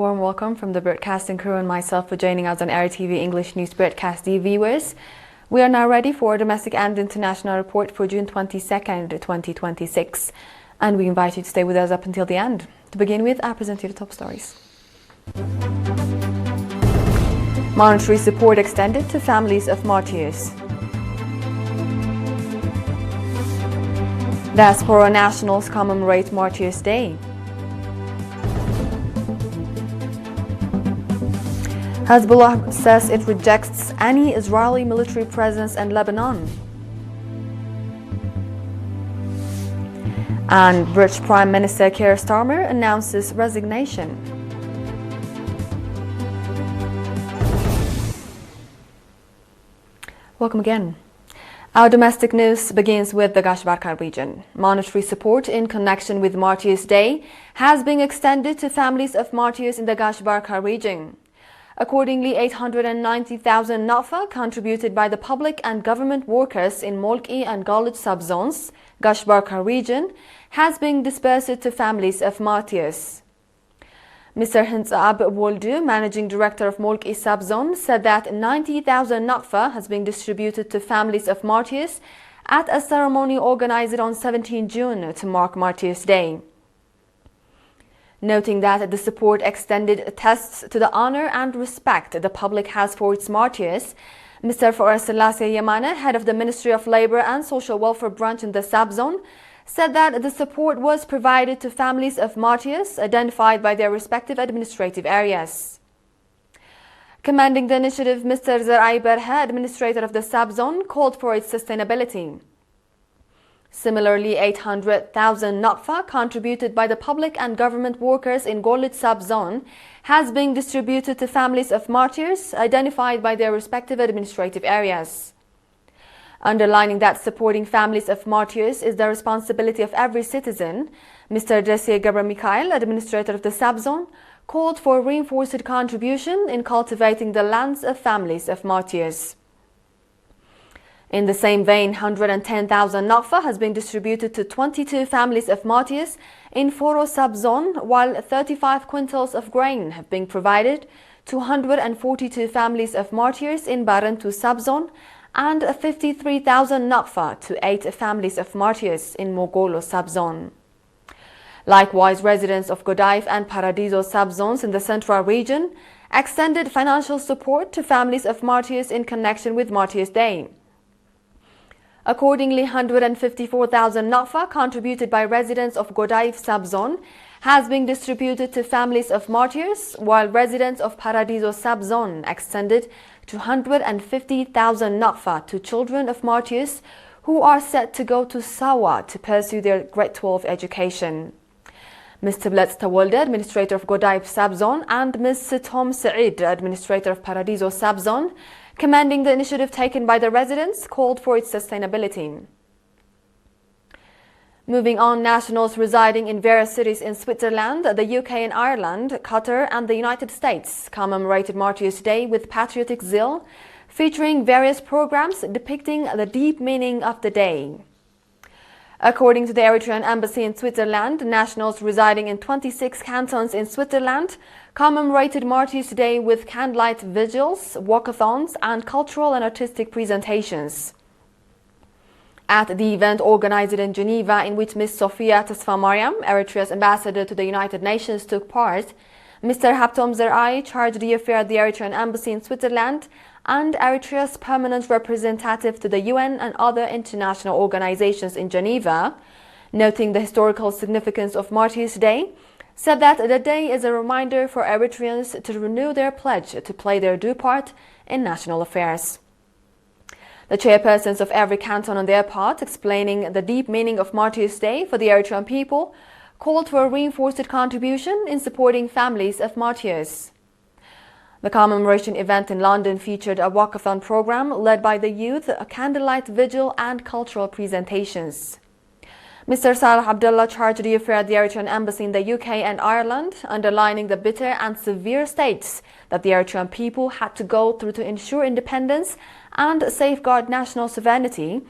warm welcome from the broadcasting crew and myself for joining us on ERi-TV English News Broadcast viewers. We are now ready for domestic and international report for June 22nd, 2026. And we invite you to stay with us up until the end. To begin with, I present you the top stories. Monetary support extended to families of martyrs. Diaspora nationals commemorate Martyrs' Day. Hezbollah says it rejects any Israeli military presence in Lebanon. And British Prime Minister Keir Starmer announces resignation. Welcome again. Our domestic news begins with the Gash-Barkha region. Monetary support in connection with Martyrs' Day has been extended to families of martyrs in the Gash-Barkha region. Accordingly, 890,000 nafa contributed by the public and government workers in Molki and Galit subzones, Gash-Barkha region, has been dispersed to families of martyrs. Mr. Hinsab Woldu, Managing Director of Molki subzone, said that 90,000 nafa has been distributed to families of martyrs at a ceremony organized on 17 June to mark Martyrs' Day. Noting that the support extended attests to the honor and respect the public has for its martyrs, Mr. Forrest Selassie Yamane, head of the Ministry of Labor and Social Welfare branch in the subzone, said that the support was provided to families of martyrs identified by their respective administrative areas. Commending the initiative, Mr. Zerai Berha, administrator of the subzone, called for its sustainability. Similarly, 800,000 nafa contributed by the public and government workers in Golit subzone has been distributed to families of martyrs identified by their respective administrative areas. Underlining that supporting families of martyrs is the responsibility of every citizen, Mr. Desi Gabra Mikhail, administrator of the subzone, called for reinforced contribution in cultivating the lands of families of martyrs. In the same vein, 110,000 nafa has been distributed to 22 families of martyrs in Foro subzone, while 35 quintals of grain have been provided to 142 families of martyrs in Barantu subzone and 53,000 nafa to 8 families of martyrs in Mogolo subzone. Likewise, residents of Godaif and Paradiso subzones in the Central region extended financial support to families of martyrs in connection with Martyrs' Day. Accordingly, 154,000 nafa contributed by residents of Godaif subzone has been distributed to families of martyrs, while residents of Paradiso subzone extended 250,000 nafa to children of martyrs who are set to go to Sawa to pursue their grade 12 education. Mr. Blitz Tawalde, administrator of Godaif subzone, and Ms. Tom Said, administrator of Paradiso subzone, commending the initiative taken by the residents, called for its sustainability. Moving on, nationals residing in various cities in Switzerland, the UK and Ireland, Qatar and the United States commemorated Martyrs' Day with patriotic zeal, featuring various programs depicting the deep meaning of the day. According to the Eritrean Embassy in Switzerland, nationals residing in 26 cantons in Switzerland commemorated Martyrs' Day with candlelight vigils, walkathons, and cultural and artistic presentations. At the event organized in Geneva, in which Ms. Sofia Tesfamariam, Eritrea's ambassador to the United Nations, took part, Mr. Haptom Zerai charged the affair at the Eritrean Embassy in Switzerland and Eritrea's permanent representative to the UN and other international organizations in Geneva, noting the historical significance of Martyrs' Day, said that the day is a reminder for Eritreans to renew their pledge to play their due part in national affairs. The chairpersons of every canton on their part, explaining the deep meaning of Martyrs' Day for the Eritrean people, called for a reinforced contribution in supporting families of martyrs. The commemoration event in London featured a walkathon program led by the youth, a candlelight vigil and cultural presentations. Mr. Salah Abdullah charged the affair at the Eritrean Embassy in the UK and Ireland, underlining the bitter and severe states that the Eritrean people had to go through to ensure independence and safeguard national sovereignty,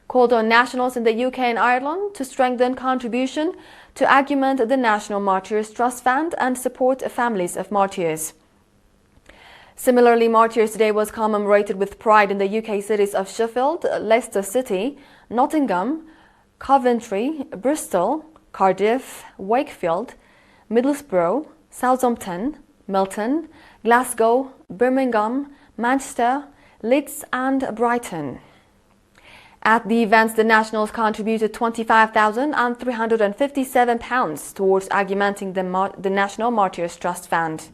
called on nationals in the UK and Ireland to strengthen contribution to augment the National Martyrs Trust Fund and support families of martyrs. Similarly, Martyrs Day was commemorated with pride in the UK cities of Sheffield, Leicester City, Nottingham, Coventry, Bristol, Cardiff, Wakefield, Middlesbrough, Southampton, Milton, Glasgow, Birmingham, Manchester, Leeds and Brighton. At the events, the nationals contributed £25,357 towards augmenting the National Martyrs Trust Fund.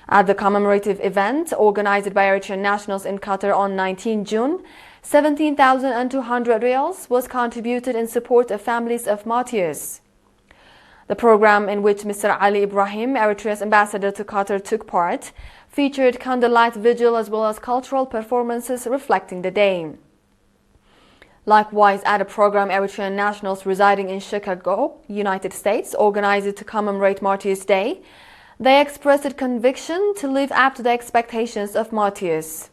At the commemorative event, organized by Eritrean nationals in Qatar on 19 June, 17,200 riyals was contributed in support of families of martyrs. The program, in which Mr. Ali Ibrahim, Eritrea's ambassador to Qatar, took part, featured candlelight vigil as well as cultural performances reflecting the day. Likewise, at a program, Eritrean nationals residing in Chicago, United States, organized to commemorate Martyrs Day, they expressed conviction to live up to the expectations of martyrs.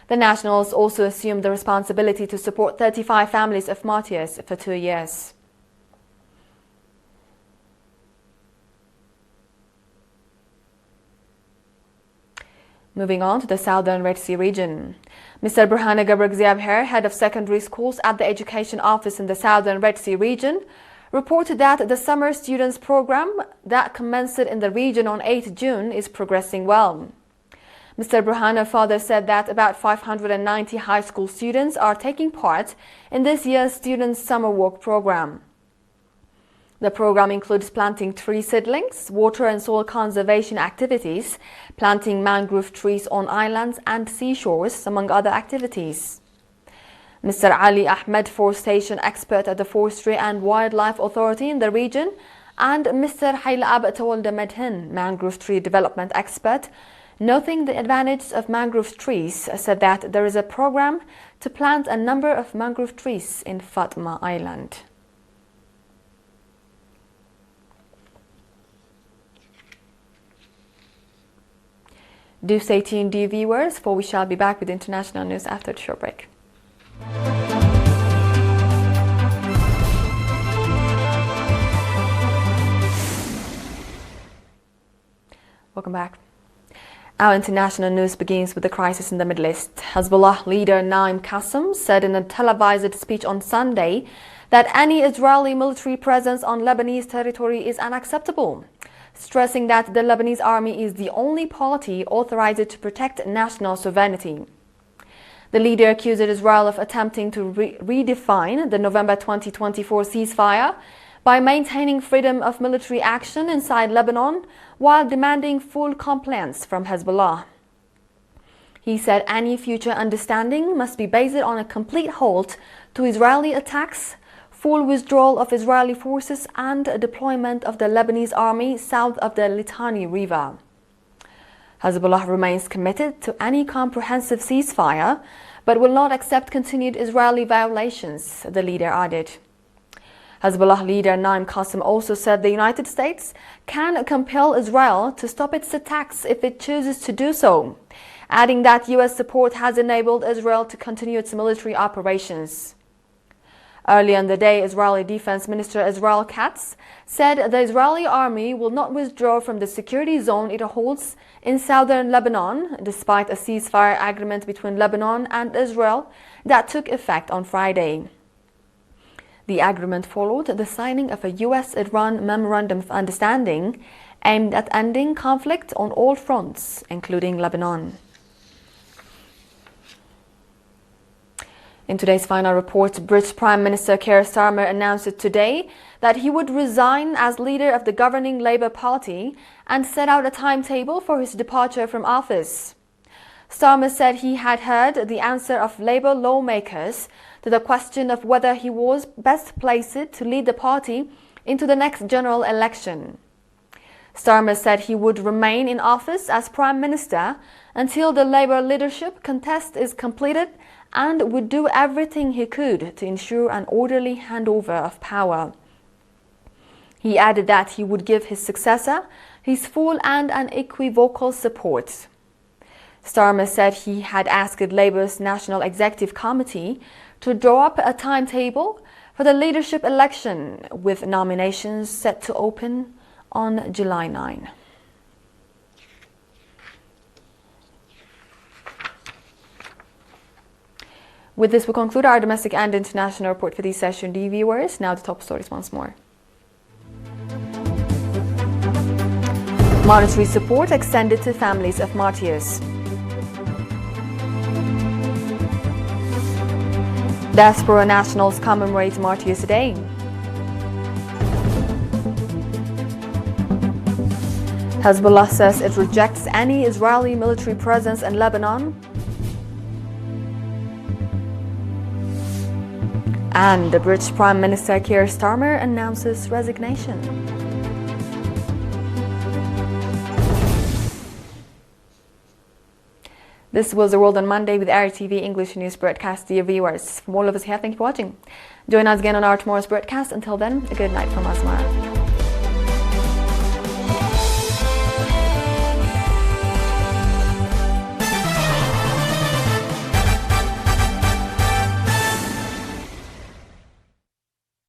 The nationals also assumed the responsibility to support 35 families of martyrs for 2 years. Moving on to the southern Red Sea region. Mr. Burhane Gabriel, head of secondary schools at the Education Office in the southern Red Sea region, reported that the summer students program that commenced in the region on 8 June is progressing well. Mr. Burhane further said that about 590 high school students are taking part in this year's students' summer work program. The program includes planting tree seedlings, water and soil conservation activities, planting mangrove trees on islands and seashores, among other activities. Mr. Ali Ahmed, forestation expert at the Forestry and Wildlife Authority in the region, and Mr. Hailab Tawalda Medhin, mangrove tree development expert, noting the advantages of mangrove trees, said that there is a program to plant a number of mangrove trees in Fatma Island. Do stay tuned, dear viewers, for we shall be back with international news after the short break. Welcome back. Our international news begins with the crisis in the Middle East. Hezbollah leader Naim Qassem said in a televised speech on Sunday that any Israeli military presence on Lebanese territory is unacceptable, stressing that the Lebanese army is the only party authorized to protect national sovereignty. The leader accused Israel of attempting to redefine the November 2024 ceasefire by maintaining freedom of military action inside Lebanon while demanding full compliance from Hezbollah. He said any future understanding must be based on a complete halt to Israeli attacks, full withdrawal of Israeli forces and deployment of the Lebanese army south of the Litani River. Hezbollah remains committed to any comprehensive ceasefire, but will not accept continued Israeli violations, the leader added. Hezbollah leader Naim Qassem also said the United States can compel Israel to stop its attacks if it chooses to do so, adding that U.S. support has enabled Israel to continue its military operations. Earlier in the day, Israeli Defense Minister Israel Katz said the Israeli army will not withdraw from the security zone it holds in southern Lebanon, despite a ceasefire agreement between Lebanon and Israel that took effect on Friday. The agreement followed the signing of a U.S.-Iran Memorandum of Understanding aimed at ending conflict on all fronts, including Lebanon. In today's final report, British Prime Minister Keir Starmer announced today that he would resign as leader of the governing Labour Party and set out a timetable for his departure from office. Starmer said he had heard the answer of Labour lawmakers to the question of whether he was best placed to lead the party into the next general election. Starmer said he would remain in office as Prime Minister until the Labour leadership contest is completed and would do everything he could to ensure an orderly handover of power. He added that he would give his successor his full and unequivocal support. Starmer said he had asked Labour's National Executive Committee to draw up a timetable for the leadership election, with nominations set to open on July 9. With this, we conclude our domestic and international report for this session. Dear viewers, now the top stories once more. Monetary support extended to families of martyrs. Diaspora nationals commemorate Martyrs' Day. Hezbollah says it rejects any Israeli military presence in Lebanon. And the British Prime Minister Keir Starmer announces resignation. This was The World on Monday with ERi-TV English News broadcast. Dear viewers, from all of us here, thank you for watching. Join us again on our tomorrow's broadcast. Until then, a good night from Asmara.